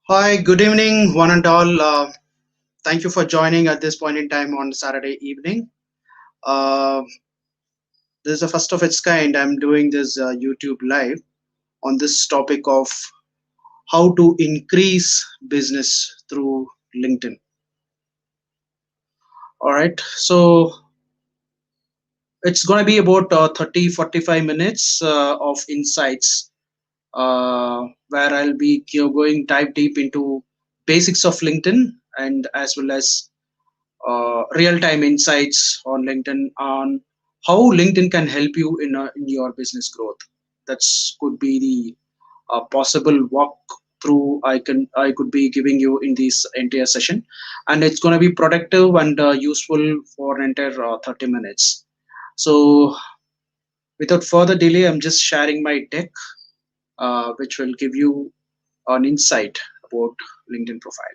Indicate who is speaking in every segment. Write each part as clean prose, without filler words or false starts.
Speaker 1: Hi, good evening, one and all. Thank you for joining at this point in time on Saturday evening. Uh, this is the first of its kind. I'm doing this YouTube live on this topic of how to increase business through LinkedIn. All right, so it's going to be about 30 45 minutes of insights where I'll be going dive deep into basics of LinkedIn and as well as real-time insights on LinkedIn on how LinkedIn can help you in your business growth. That's could be the possible walk through I could be giving you in this entire session, and it's going to be productive and useful for an entire 30 minutes. So without further delay, I'm just sharing my deck, which will give you an insight about LinkedIn profile.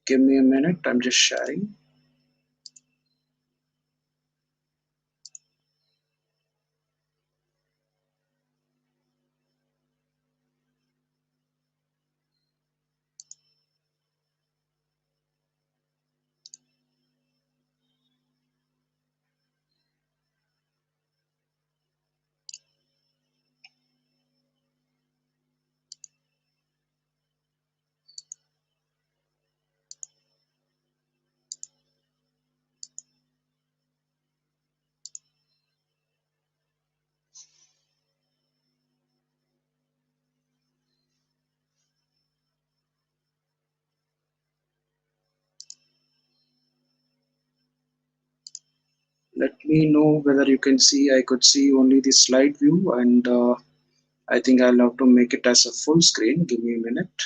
Speaker 1: Give me a minute. I'm just sharing. Let me know whether you can see. I could see only the slide view, and I think I'll have to make it as a full screen. Give me a minute.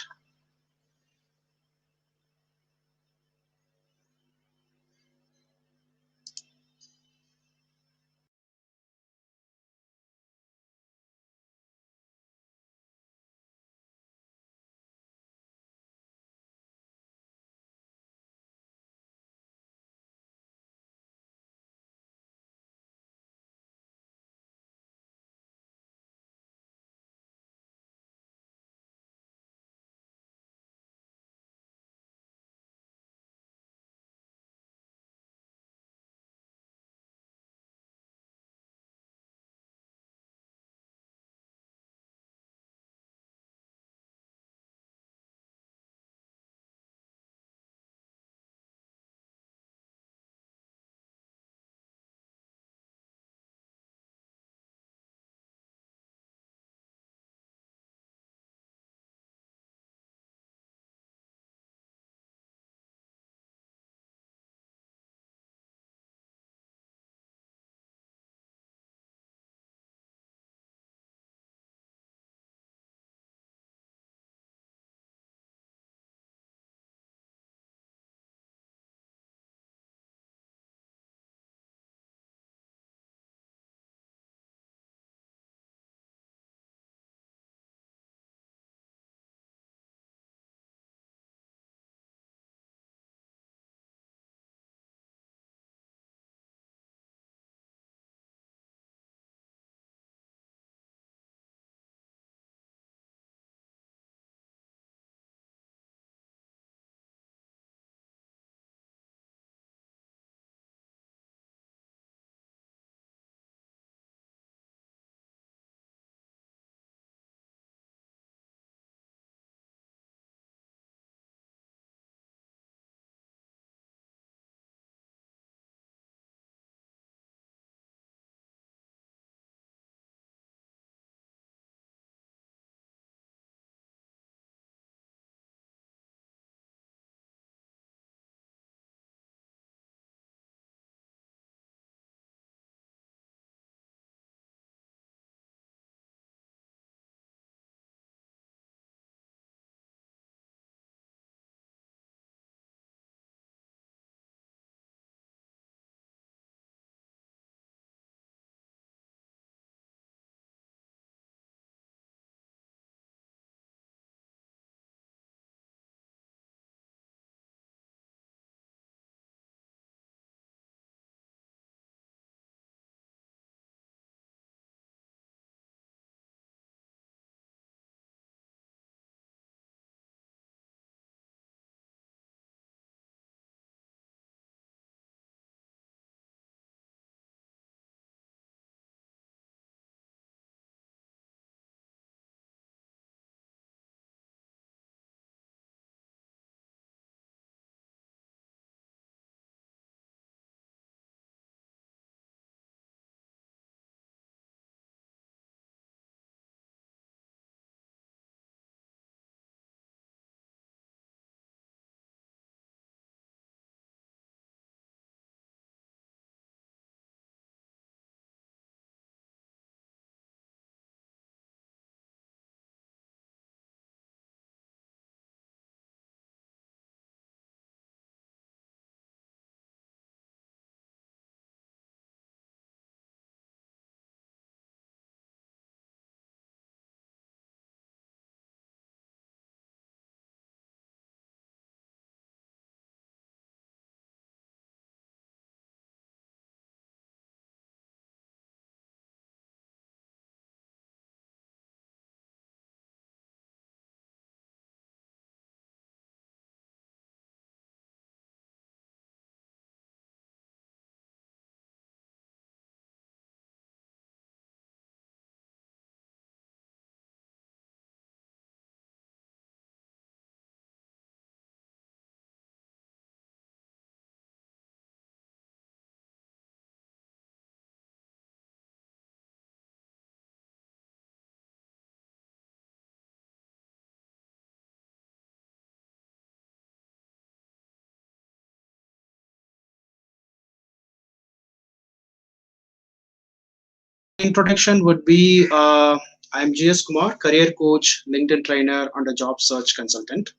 Speaker 1: introduction would be I'm GS Kumar, career coach, LinkedIn trainer, and a job search consultant.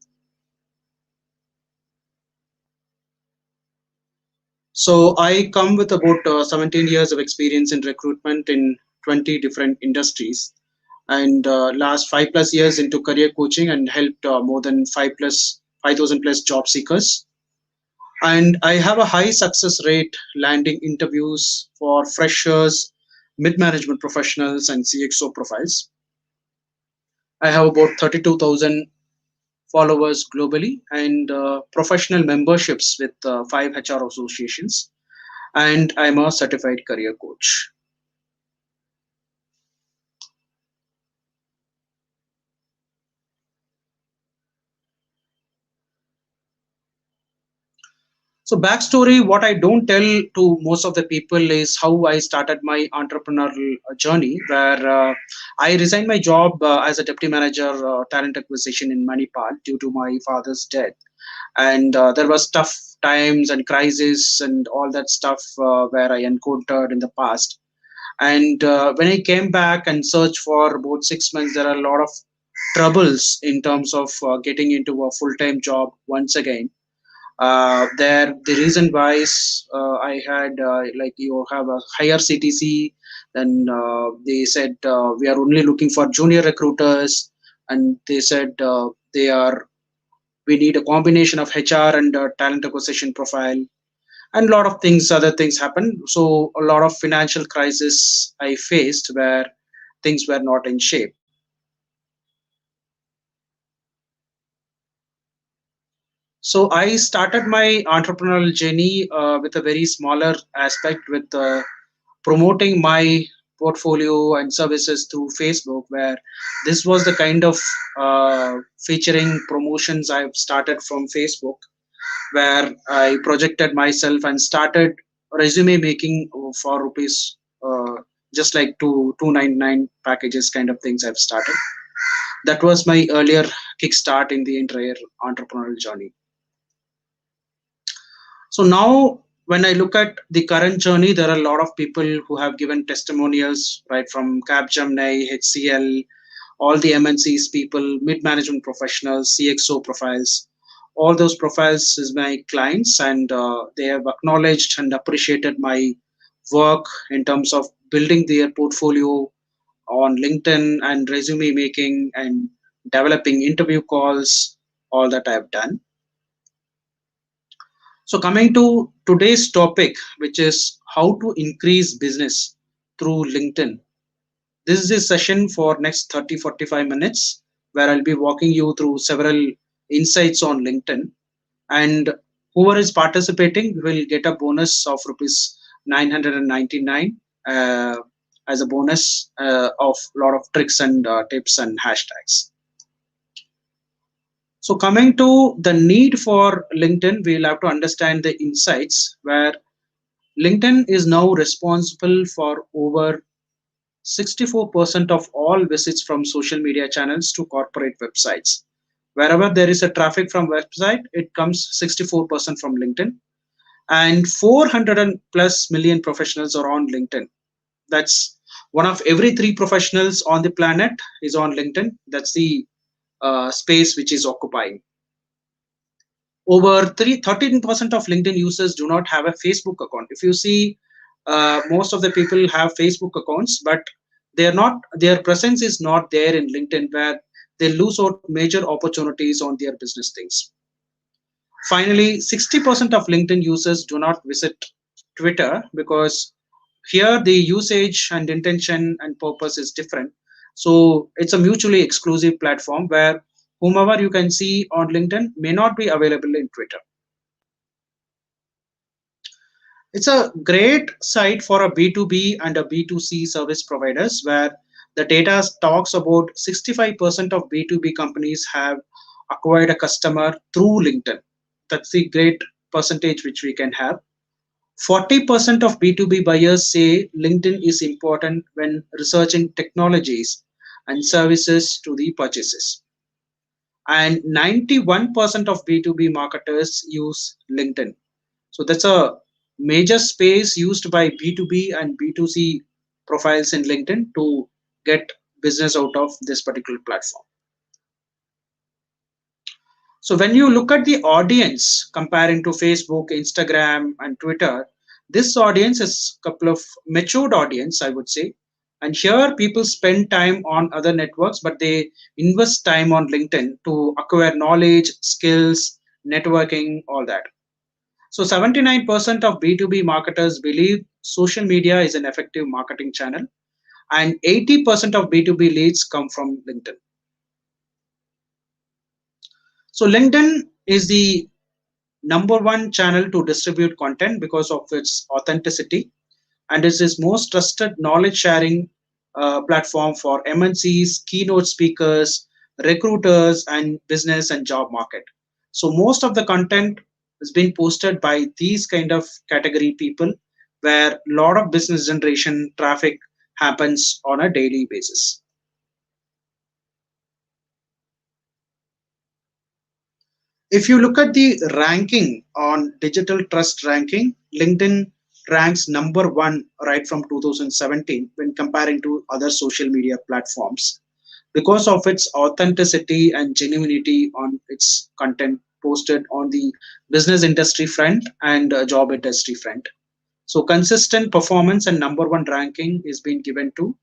Speaker 1: So I come with about 17 years of experience in recruitment in 20 different industries, and last 5+ years into career coaching and helped more than 5,000 plus job seekers. And I have a high success rate landing interviews for freshers, mid management professionals, and CXO profiles. I have about 32,000 followers globally and professional memberships with five HR associations. And I'm a certified career coach. So, backstory what I don't tell to most of the people is how I started my entrepreneurial journey, where I resigned my job as a deputy manager, talent acquisition in Manipal due to my father's death. And there was tough times and crisis and all that stuff where I encountered in the past. And when I came back and searched for about 6 months, there are a lot of troubles in terms of getting into a full-time job once again. There the reason why is I had like you have a higher CTC, then they said we are only looking for junior recruiters, and they said they are we need a combination of HR and talent acquisition profile, and a lot of things other things happened. So a lot of financial crisis I faced where things were not in shape. So I started my entrepreneurial journey with a very smaller aspect, with promoting my portfolio and services through Facebook, where this was the kind of featuring promotions I've started from Facebook, where I projected myself and started resume making for rupees just like 299 packages kind of things I've started. That was my earlier kickstart in the entire entrepreneurial journey. So now, when I look at the current journey, there are a lot of people who have given testimonials, right, from Capgemini, HCL, all the MNCs people, mid management professionals, CXO profiles. All those profiles is my clients, and they have acknowledged and appreciated my work in terms of building their portfolio on LinkedIn and resume making and developing interview calls, all that I've done. So, coming to today's topic, which is how to increase business through LinkedIn. This is a session for next 30-45 minutes where I'll be walking you through several insights on LinkedIn. And whoever is participating will get a bonus of rupees 999 as a bonus of a lot of tricks and tips and hashtags. So coming to the need for LinkedIn, we'll have to understand the insights where LinkedIn is now responsible for over 64% of all visits from social media channels to corporate websites. Wherever there is a traffic from website, it comes 64% from LinkedIn. And 400 and plus million professionals are on LinkedIn. That's one of every three professionals on the planet is on LinkedIn. That's the space which is occupying. Over 13% of LinkedIn users do not have a Facebook account. If you see, most of the people have Facebook accounts, but their presence is not there in LinkedIn, where they lose out major opportunities on their business things. Finally, 60% of LinkedIn users do not visit Twitter, because here the usage and intention and purpose is different. So it's a mutually exclusive platform where whomever you can see on LinkedIn may not be available in Twitter. It's a great site for a B2B and a B2C service providers, where the data talks about 65% of B2B companies have acquired a customer through LinkedIn. That's the great percentage which we can have. 40% of B2B buyers say LinkedIn is important when researching technologies and services to the purchases. And 91% of B2B marketers use LinkedIn. So that's a major space used by B2B and B2C profiles in LinkedIn to get business out of this particular platform. So when you look at the audience comparing to Facebook, Instagram, and Twitter, this audience is a couple of matured audience, I would say. And here people spend time on other networks, but they invest time on LinkedIn to acquire knowledge, skills, networking, all that. So 79% of B2B marketers believe social media is an effective marketing channel, and 80% of B2B leads come from LinkedIn. So LinkedIn is the number one channel to distribute content because of its authenticity, and is its most trusted knowledge sharing platform for MNCs, keynote speakers, recruiters, and business and job market. So most of the content is being posted by these kind of category people, where a lot of business generation traffic happens on a daily basis. If you look at the ranking on digital trust ranking, LinkedIn ranks number one right from 2017 when comparing to other social media platforms because of its authenticity and genuinity on its content posted on the business industry front and job industry front. So consistent performance and number one ranking is being given to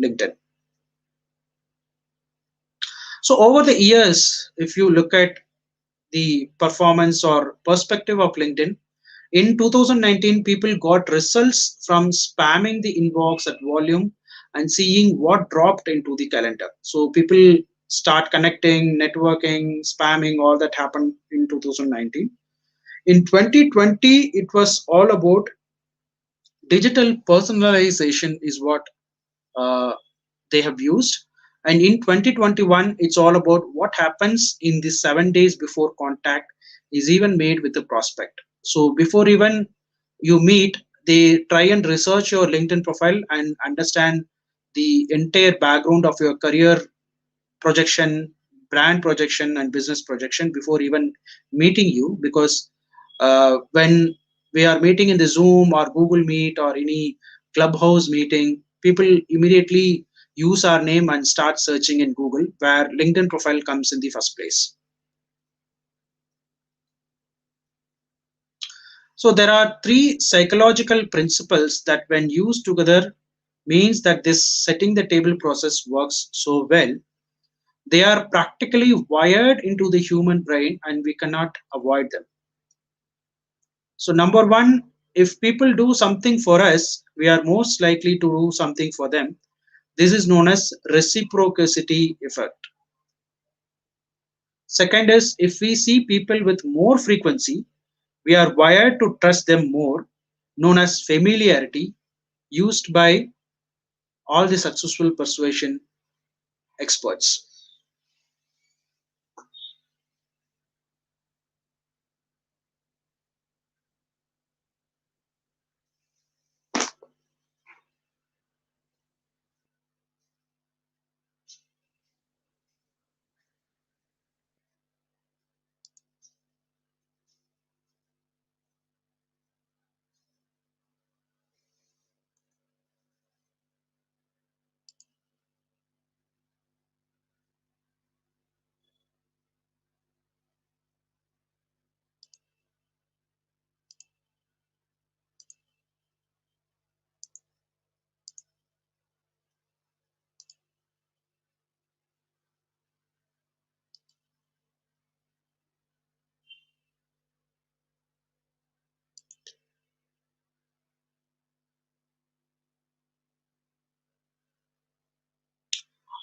Speaker 1: LinkedIn. So over the years, if you look at the performance or perspective of LinkedIn, in 2019, people got results from spamming the inbox at volume and seeing what dropped into the calendar. So people start connecting, networking, spamming, all that happened in 2019. In 2020, it was all about digital personalization, is what uh, they have used. And in 2021, it's all about what happens in the 7 days before contact is even made with the prospect. So before even you meet, they try and research your LinkedIn profile and understand the entire background of your career projection, brand projection, and business projection before even meeting you. Because when we are meeting in the Zoom or Google Meet or any Clubhouse meeting, people immediately use our name and start searching in Google, where LinkedIn profile comes in the first place. So there are three psychological principles that, when used together, means that this setting the table process works so well. They are practically wired into the human brain and we cannot avoid them. So, number one, if people do something for us, we are most likely to do something for them. This is known as reciprocity effect. Second is, if we see people with more frequency, we are wired to trust them more, known as familiarity, used by all the successful persuasion experts.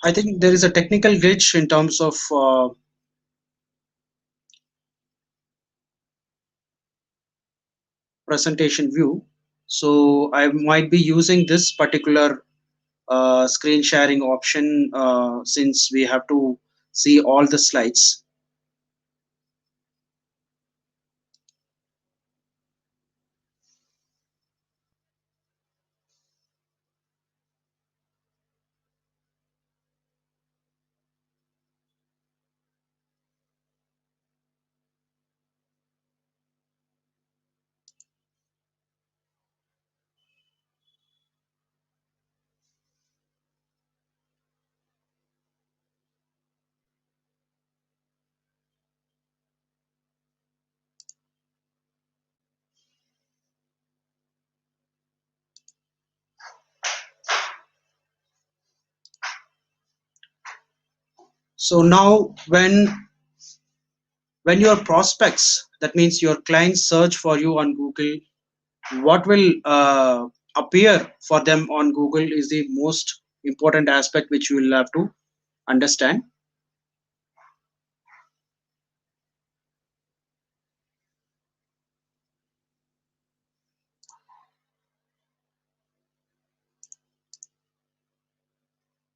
Speaker 1: I think there is a technical glitch in terms of presentation view. So I might be using this particular screen sharing option since we have to see all the slides. So now when your prospects, that means your clients, search for you on Google, what will appear for them on Google is the most important aspect which you will have to understand.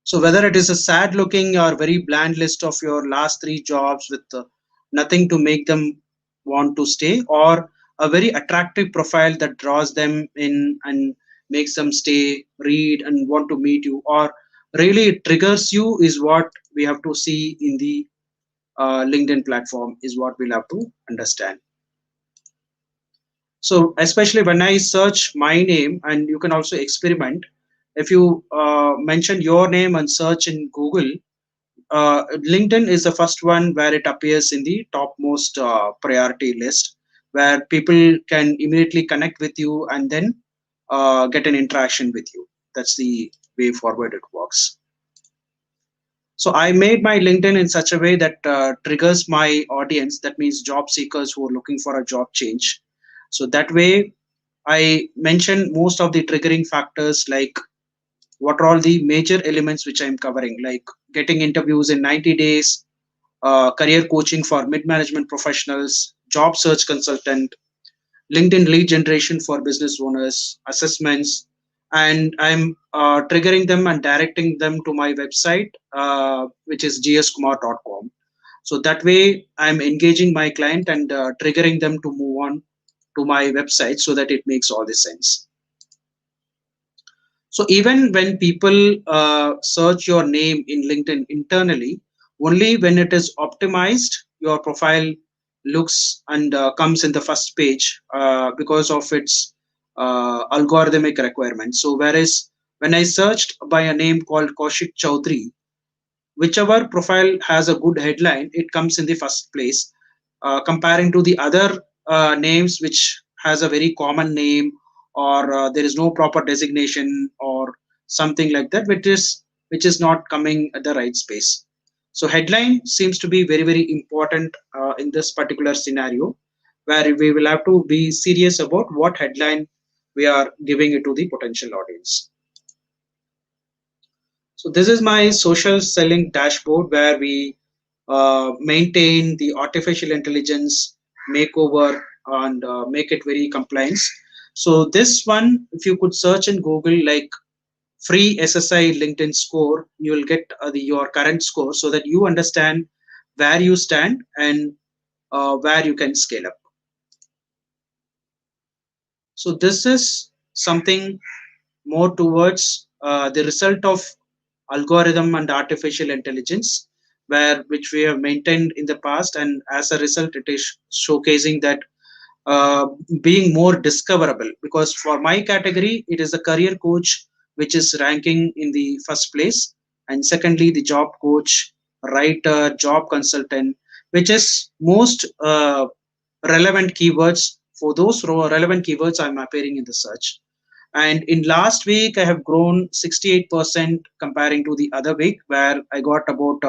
Speaker 1: So whether it is a sad looking or very bland list of your last three jobs with nothing to make them want to stay, or a very attractive profile that draws them in and makes them stay, read, and want to meet you, or really it triggers you, is what we have to see in the LinkedIn platform, is what we'll have to understand. So especially when I search my name, and you can also experiment, if you mention your name and search in Google, LinkedIn is the first one where it appears in the topmost priority list, where people can immediately connect with you and then get an interaction with you. That's the way forward it works. So I made my LinkedIn in such a way that triggers my audience. That means job seekers who are looking for a job change. So that way, I mention most of the triggering factors, like what are all the major elements which I'm covering, like getting interviews in 90 days, career coaching for mid-management professionals, job search consultant, LinkedIn lead generation for business owners, assessments, and I'm triggering them and directing them to my website, which is gskumar.com. So that way, I'm engaging my client and triggering them to move on to my website, so that it makes all the sense. So even when people search your name in LinkedIn internally, only when it is optimized, your profile looks and comes in the first page because of its algorithmic requirements. So whereas when I searched by a name called Kaushik Chaudhary, whichever profile has a good headline, it comes in the first place, comparing to the other names which has a very common name, or there is no proper designation or something like that, which is not coming at the right space. So headline seems to be very very important in this particular scenario, where we will have to be serious about what headline we are giving it to the potential audience. So this is my social selling dashboard, where we maintain the artificial intelligence makeover and make it very compliance. So this one, if you could search in Google like free SSI LinkedIn score, you will get your current score, so that you understand where you stand and where you can scale up. So this is something more towards the result of algorithm and artificial intelligence, where which we have maintained in the past, and as a result it is showcasing that uh, being more discoverable, because for my category it is a career coach which is ranking in the first place, and secondly the job coach, writer, job consultant, which is most relevant keywords. For those relevant keywords, I'm appearing in the search. And in last week I have grown 68% comparing to the other week, where I got about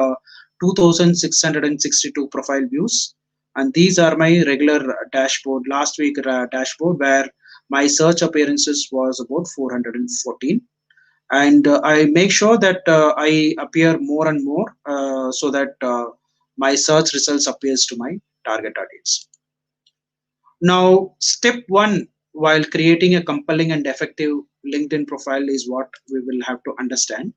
Speaker 1: 2662 profile views. And these are my regular dashboard, last week dashboard, where my search appearances was about 414. And I make sure that I appear more and more, so that my search results appears to my target audience. Now, step one, while creating a compelling and effective LinkedIn profile, is what we will have to understand.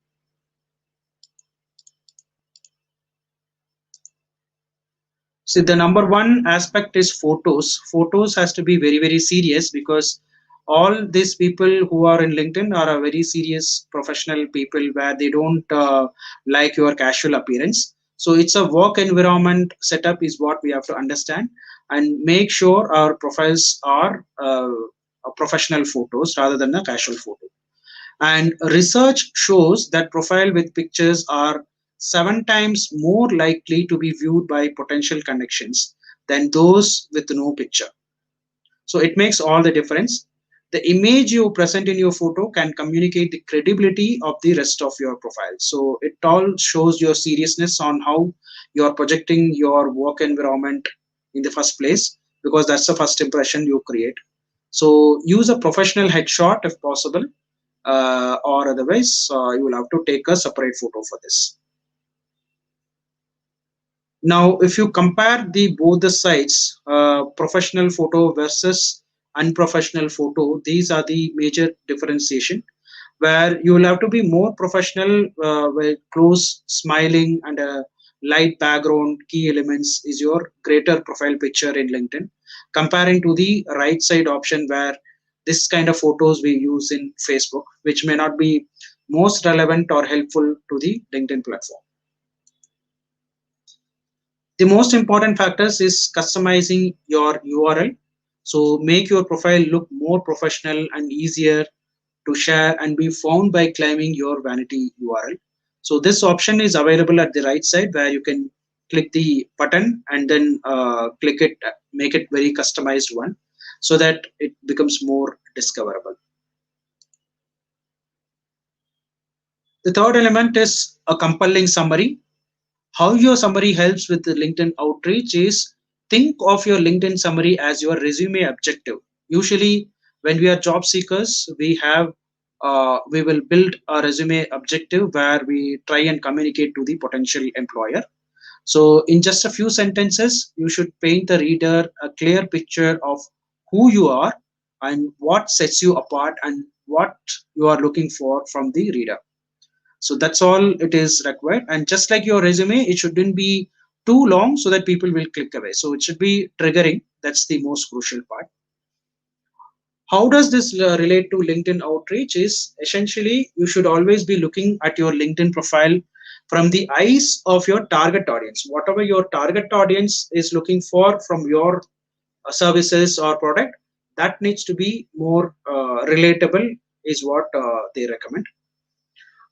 Speaker 1: See, the number one aspect is photos. Photos has to be very, very serious, because all these people who are in LinkedIn are a very serious professional people, where they don't like your casual appearance. So it's a work environment setup is what we have to understand, and make sure our profiles are professional photos rather than a casual photo. And research shows that profile with pictures are 7 times more likely to be viewed by potential connections than those with no picture. So it makes all the difference. the image you present in your photo can communicate the credibility of the rest of your profile. So it all shows your seriousness on how you are projecting your work environment in the first place, because that's the first impression you create. So use a professional headshot if possible, or otherwise you will have to take a separate photo for this. Now, if you compare the both the sides, professional photo versus unprofessional photo, these are the major differentiation, where you will have to be more professional, where close smiling and a light background key elements is your greater profile picture in LinkedIn, comparing to the right side option where this kind of photos we use in Facebook, which may not be most relevant or helpful to the LinkedIn platform. The most important factors is customizing your URL. So make your profile look more professional and easier to share and be found by claiming your vanity URL. So this option is available at the right side, where you can click the button and then click it, make it very customized one, so that it becomes more discoverable. The third element is a compelling summary. How your summary helps with the LinkedIn outreach is, think of your LinkedIn summary as your resume objective. Usually, when we are job seekers, we will build a resume objective where we try and communicate to the potential employer. So, in just a few sentences, you should paint the reader a clear picture of who you are and what sets you apart and what you are looking for from the reader. So that's all it is required. And just like your resume, it shouldn't be too long so that people will click away. So it should be triggering. That's the most crucial part. How does this relate to LinkedIn outreach? Is essentially you should always be looking at your LinkedIn profile from the eyes of your target audience. Whatever your target audience is looking for from your services or product, that needs to be more relatable, is what they recommend.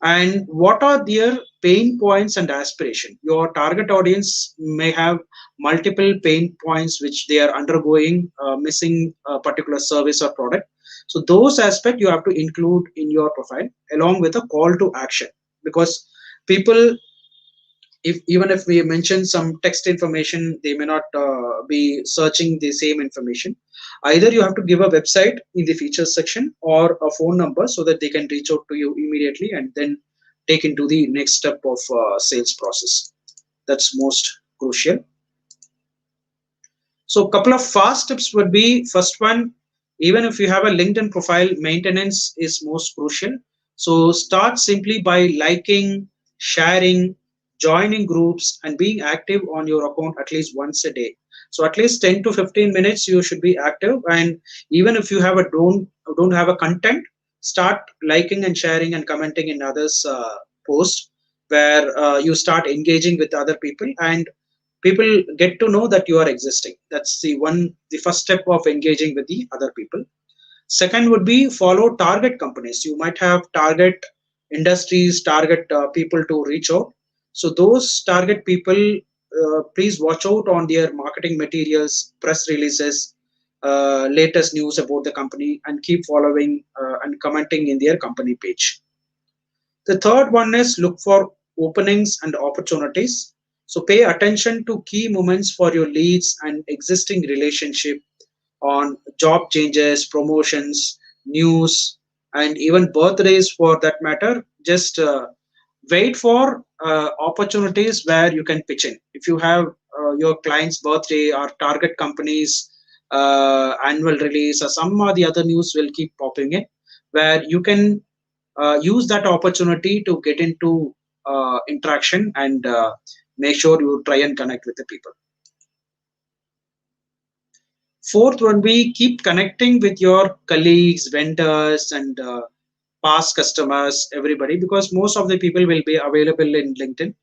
Speaker 1: And what are their pain points and aspiration. Your target audience may have multiple pain points which they are undergoing, missing a particular service or product. So those aspects you have to include in your profile along with a call to action, because people, if even if we mention some text information, they may not be searching the same information. Either you have to give a website in the features section or a phone number so that they can reach out to you immediately and then take into the next step of sales process. That's most crucial. So a couple of fast tips would be, first one, even if you have a LinkedIn profile, maintenance is most crucial. So start simply by liking, sharing, joining groups, and being active on your account at least once a day. So at least 10 to 15 minutes you should be active. And even if you have a don't have a content, start liking and sharing and commenting in others' posts, where you start engaging with other people and people get to know that you are existing. That's the first step of engaging with the other people. Second would be follow target companies. You might have target industries, target people to reach out. So those target people, please watch out on their marketing materials, press releases, latest news about the company, and keep following and commenting in their company page. The third one is look for openings and opportunities. So pay attention to key moments for your leads and existing relationship on job changes, promotions, news, and even birthdays for that matter. Just wait for opportunities where you can pitch in. If you have your client's birthday or target companies annual release or some or the other news will keep popping in, where you can use that opportunity to get into interaction and make sure you try and connect with the people. Fourth one, we keep connecting with your colleagues, vendors, and past customers, everybody, because most of the people will be available in LinkedIn.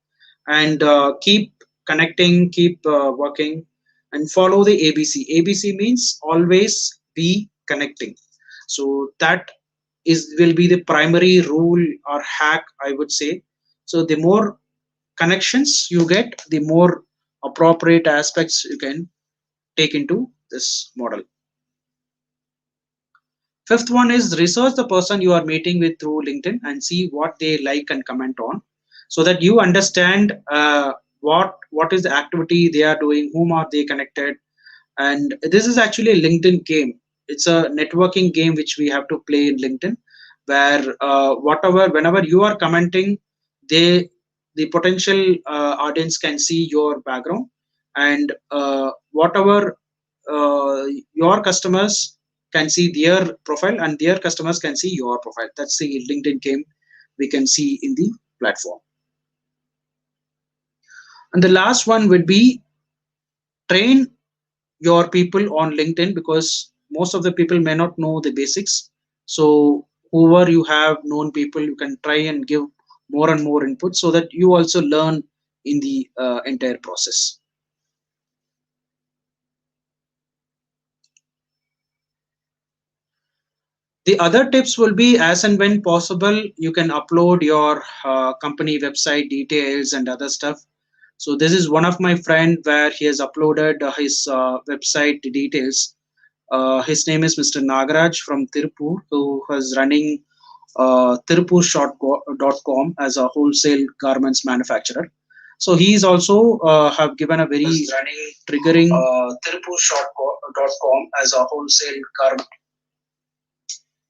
Speaker 1: And keep connecting, keep working, and follow the ABC. ABC means always be connecting. So that is will be the primary rule or hack, I would say. So the more connections you get, the more appropriate aspects you can take into this model. Fifth one is research the person you are meeting with through LinkedIn and see what they like and comment on, so that you understand what is the activity they are doing, whom are they connected. And this is actually a LinkedIn game. It's a networking game which we have to play in LinkedIn, where whatever whenever you are commenting, they the potential audience can see your background, and whatever your customers can see their profile, and their customers can see your profile. That's the LinkedIn game we can see in the platform. And the last one would be train your people on LinkedIn, because most of the people may not know the basics. So whoever you have known people, you can try and give more and more input so that you also learn in the entire process. The other tips will be, as and when possible, you can upload your company website details and other stuff. So this is one of my friend where he has uploaded his website details. His name is Mr. Nagaraj from Tirupur, who was running tirupur.com as a wholesale garments manufacturer. So he is also have given a very triggering tirupur.com as a wholesale garment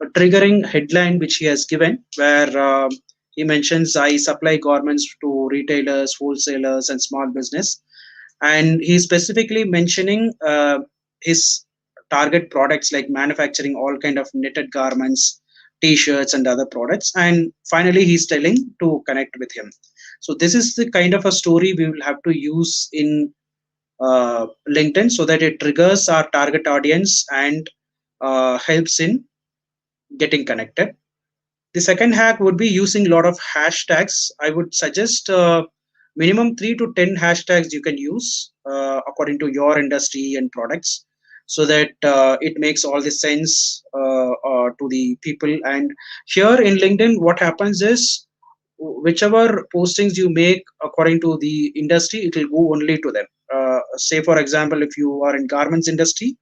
Speaker 1: a triggering headline which he has given, where he mentions I supply garments to retailers, wholesalers, and small business, and he's specifically mentioning his target products like manufacturing all kind of knitted garments, t-shirts, and other products. And finally he's telling to connect with him. So this is the kind of a story we will have to use in LinkedIn, so that it triggers our target audience and helps in getting connected. The second hack would be using a lot of hashtags. I would suggest minimum 3 to 10 hashtags you can use according to your industry and products, so that it makes all the sense to the people. And here in LinkedIn, what happens is whichever postings you make according to the industry, it will go only to them. Say, for example, if you are in garments industry,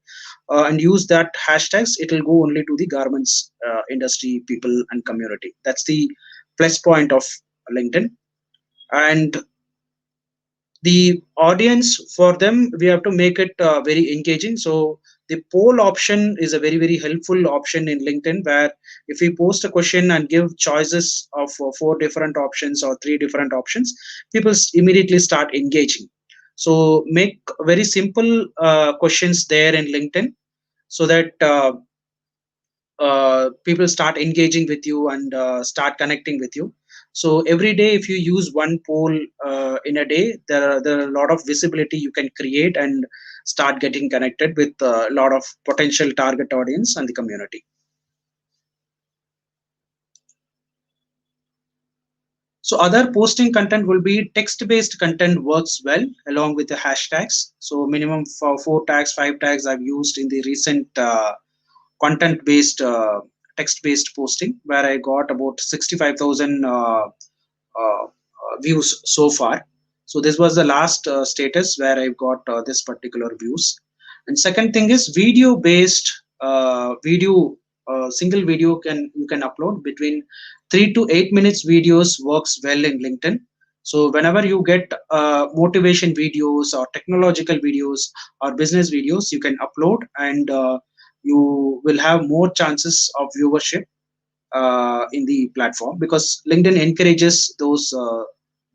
Speaker 1: and use that hashtags, it will go only to the garments industry people and community. That's the plus point of LinkedIn. And the audience for them, we have to make it very engaging. So the poll option is a very helpful option in LinkedIn, where if we post a question and give choices of four different options or three different options, people immediately start engaging. So make very simple questions there in LinkedIn, so that people start engaging with you and start connecting with you. So every day, if you use one poll in a day, there are a lot of visibility you can create and start getting connected with a lot of potential target audience and the community. So other posting content will be text-based content works well along with the hashtags. So minimum for 4 tags, 5 tags I've used in the recent content based text based posting, where I got about 65,000 views so far. So this was the last status where I got this particular views. And second thing is video based video single video can you can upload between 3 to 8 minutes videos works well in LinkedIn. So whenever you get motivation videos or technological videos or business videos, you can upload, and you will have more chances of viewership in the platform, because LinkedIn encourages those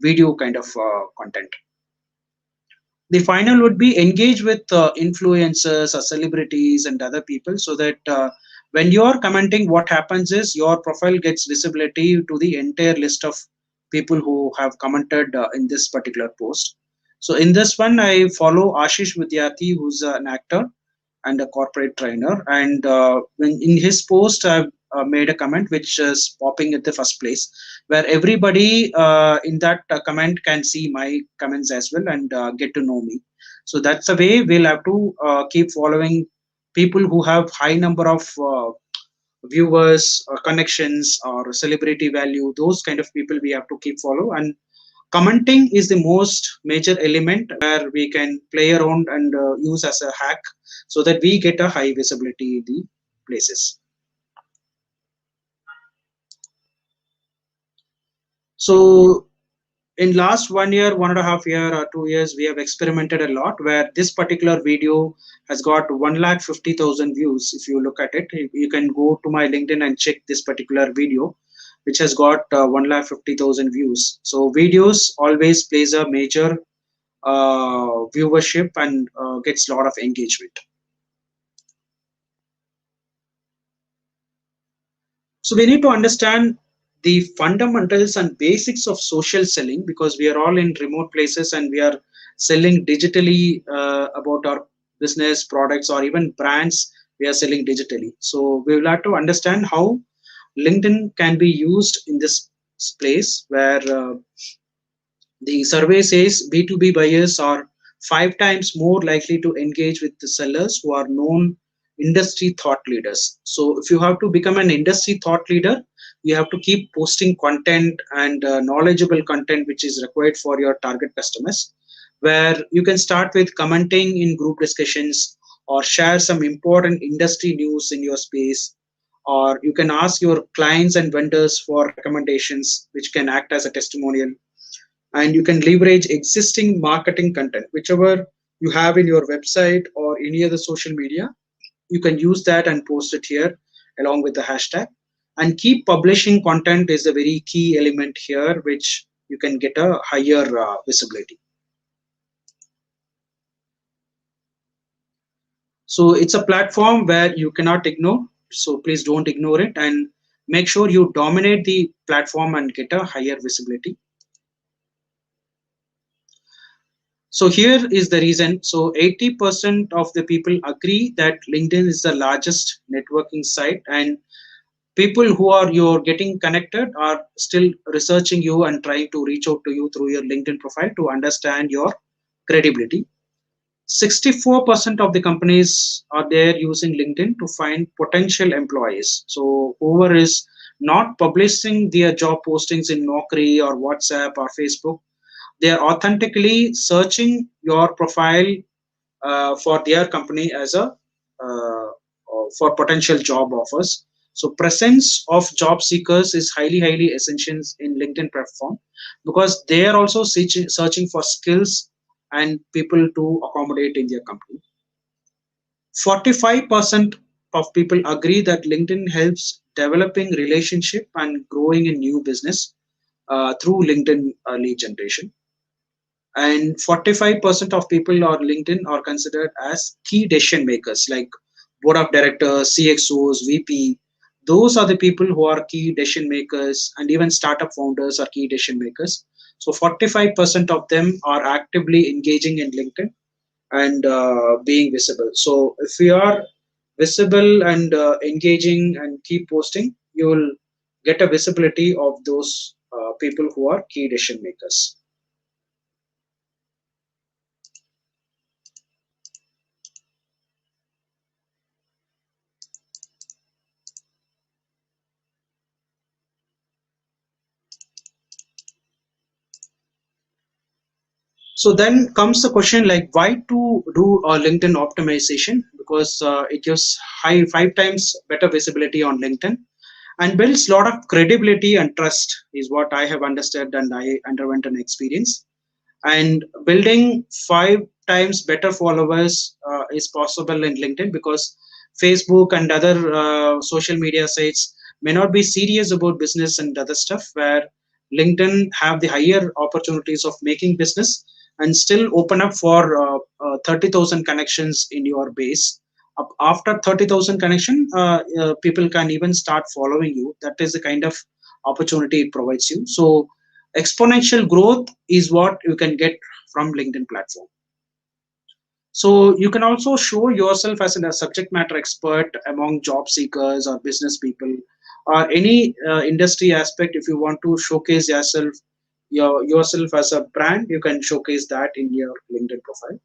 Speaker 1: video kind of content. The final would be engage with influencers or celebrities and other people, so that when you are commenting, what happens is your profile gets visibility to the entire list of people who have commented in this particular post. So in this one, I follow Ashish Vidyarthi, who's an actor and a corporate trainer. And when in his post, I've made a comment which is popping at the first place, where everybody in that comment can see my comments as well and get to know me. So that's the way we'll have to keep following people who have high number of viewers or connections or celebrity value. Those kind of people we have to keep follow. And commenting is the most major element where we can play around and use as a hack, so that we get a high visibility in the places. So in last 1 year, 1.5 year or 2 years, we have experimented a lot where this particular video has got 1,50,000 views. If you look at it, you can go to my LinkedIn and check this particular video, which has got 1,50,000 views. So videos always plays a major viewership and gets a lot of engagement. So we need to understand the fundamentals and basics of social selling because we are all in remote places and we are selling digitally about our business products or even brands we are selling digitally. So we will have to understand how LinkedIn can be used in this place where the survey says B2B buyers are 5 times more likely to engage with the sellers who are known industry thought leaders. So, if you have to become an industry thought leader, you have to keep posting content and knowledgeable content which is required for your target customers. Where you can start with commenting in group discussions or share some important industry news in your space, or you can ask your clients and vendors for recommendations which can act as a testimonial, and you can leverage existing marketing content whichever you have in your website or any other social media. You can use that and post it here along with the hashtag, and keep publishing content is a very key element here which you can get a higher visibility. So it's a platform where you cannot ignore, so please don't ignore it and make sure you dominate the platform and get a higher visibility. So here is the reason. So 80% of the people agree that LinkedIn is the largest networking site, and people who are you're getting connected are still researching you and trying to reach out to you through your LinkedIn profile to understand your credibility. 64% of the companies are there using LinkedIn to find potential employees. So whoever is not publishing their job postings in Naukri or WhatsApp or Facebook, they are authentically searching your profile for their company as a for potential job offers. So presence of job seekers is highly essential in LinkedIn platform because they are also searching for skills and people to accommodate in their company. 45% of people agree that LinkedIn helps developing relationship and growing a new business through LinkedIn lead generation, and 45% of people on LinkedIn are considered as key decision makers like board of directors, CXOs, VP. Those are the people who are key decision makers, and even startup founders are key decision makers. So 45% of them are actively engaging in LinkedIn and being visible. So if you are visible and engaging and keep posting, you will get a visibility of those people who are key decision makers. So then comes the question like why to do a LinkedIn optimization, because it gives high 5 times better visibility on LinkedIn and builds a lot of credibility and trust is what I have understood and I underwent an experience. And building 5 times better followers is possible in LinkedIn because Facebook and other social media sites may not be serious about business and other stuff, where LinkedIn have the higher opportunities of making business and still open up for 30,000 connections in your base. After 30,000 connection, people can even start following you. That is the kind of opportunity it provides you. So exponential growth is what you can get from LinkedIn platform. So you can also show yourself as a subject matter expert among job seekers or business people or any industry aspect. If you want to showcase yourself as a brand, you can showcase that in your LinkedIn profile.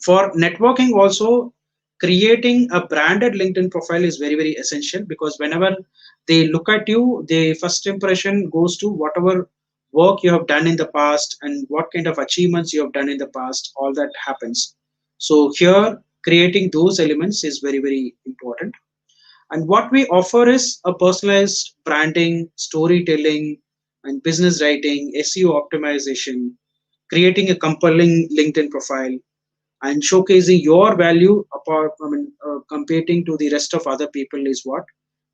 Speaker 1: For networking also, creating a branded LinkedIn profile is very essential because whenever they look at you, the first impression goes to whatever work you have done in the past and what kind of achievements you have done in the past. All that happens. So here creating those elements is very important. And what we offer is a personalized branding, storytelling, and business writing, SEO optimization, creating a compelling LinkedIn profile, and showcasing your value apart, competing to the rest of other people is what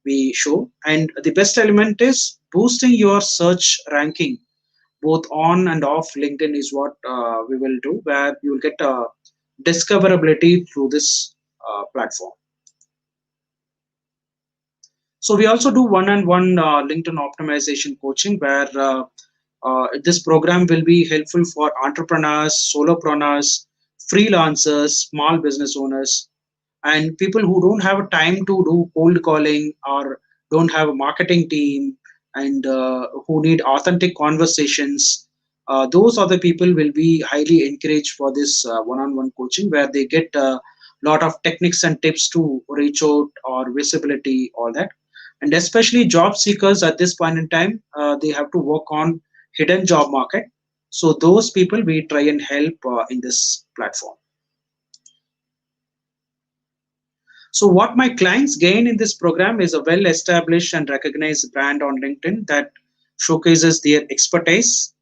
Speaker 1: we show. And the best element is boosting your search ranking both on and off LinkedIn is what we will do, where you will get discoverability through this platform. So we also do one-on-one LinkedIn optimization coaching, where this program will be helpful for entrepreneurs, solopreneurs, freelancers, small business owners, and people who don't have time to do cold calling or don't have a marketing team and who need authentic conversations. Those are the people will be highly encouraged for this one-on-one coaching, where they get a lot of techniques and tips to reach out or visibility, all that. And especially job seekers at this point in time, they have to work on hidden job market. So those people we try and help in this platform. So, what my clients gain in this program is a well established and recognized brand on LinkedIn that showcases their expertise.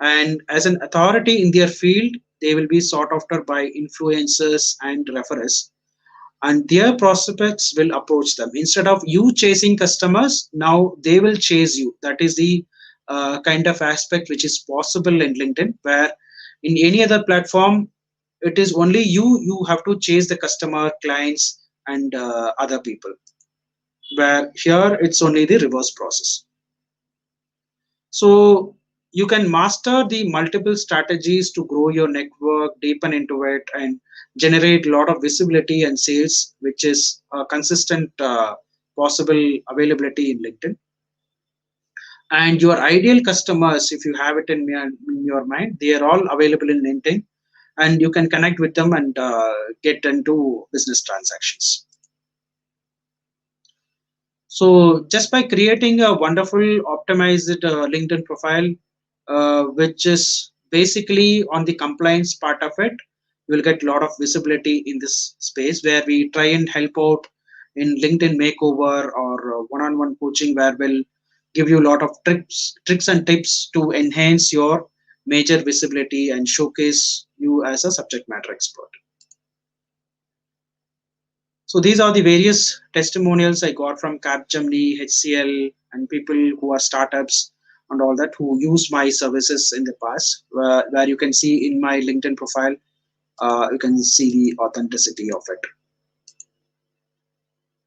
Speaker 1: And as an authority in their field, they will be sought after by influencers and referrers. And their prospects will approach them. Instead of you chasing customers, now they will chase you. That is the kind of aspect which is possible in LinkedIn, where in any other platform, it is only you have to chase the customer, clients, and other people, where here it's only the reverse process. So you can master the multiple strategies to grow your network, deepen into it, and generate a lot of visibility and sales, which is a consistent possible availability in LinkedIn. And your ideal customers, if you have it in your mind, they are all available in LinkedIn, and you can connect with them and get into business transactions. So just by creating a wonderful optimized LinkedIn profile, which is basically on the compliance part of it, you will get a lot of visibility in this space, where we try and help out in LinkedIn makeover or one-on-one coaching, where we'll give you a lot of tricks and tips to enhance your major visibility and showcase you as a subject matter expert. So these are the various testimonials I got from Capgemini, HCL, and people who are startups and all that who use my services in the past. Where you can see in my LinkedIn profile, you can see the authenticity of it.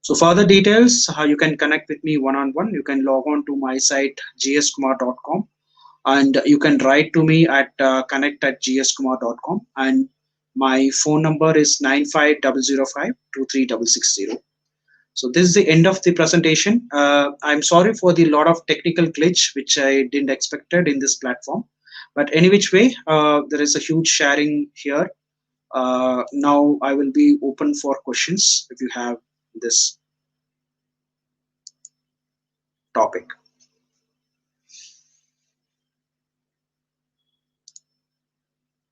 Speaker 1: So further details, how you can connect with me one-on-one. You can log on to my site gskumar.com, and you can write to me at connect@gskumar.com, and my phone number is 95005 So this is the end of the presentation. I'm sorry for the lot of technical glitch which I didn't expected in this platform, but any which way, there is a huge sharing here. Now I will be open for questions if you have this topic.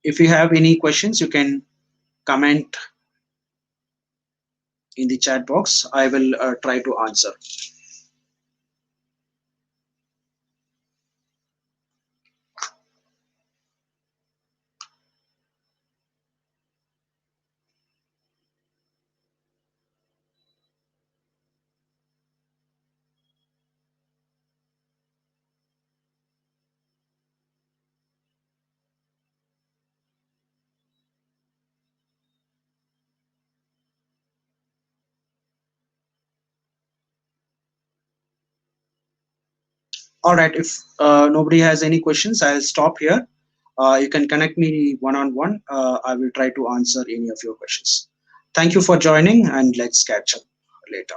Speaker 1: If you have any questions, you can comment in the chat box. I will try to answer. All right. If nobody has any questions, I'll stop here. You can connect me one-on-one. I will try to answer any of your questions. Thank you for joining, and let's catch up later.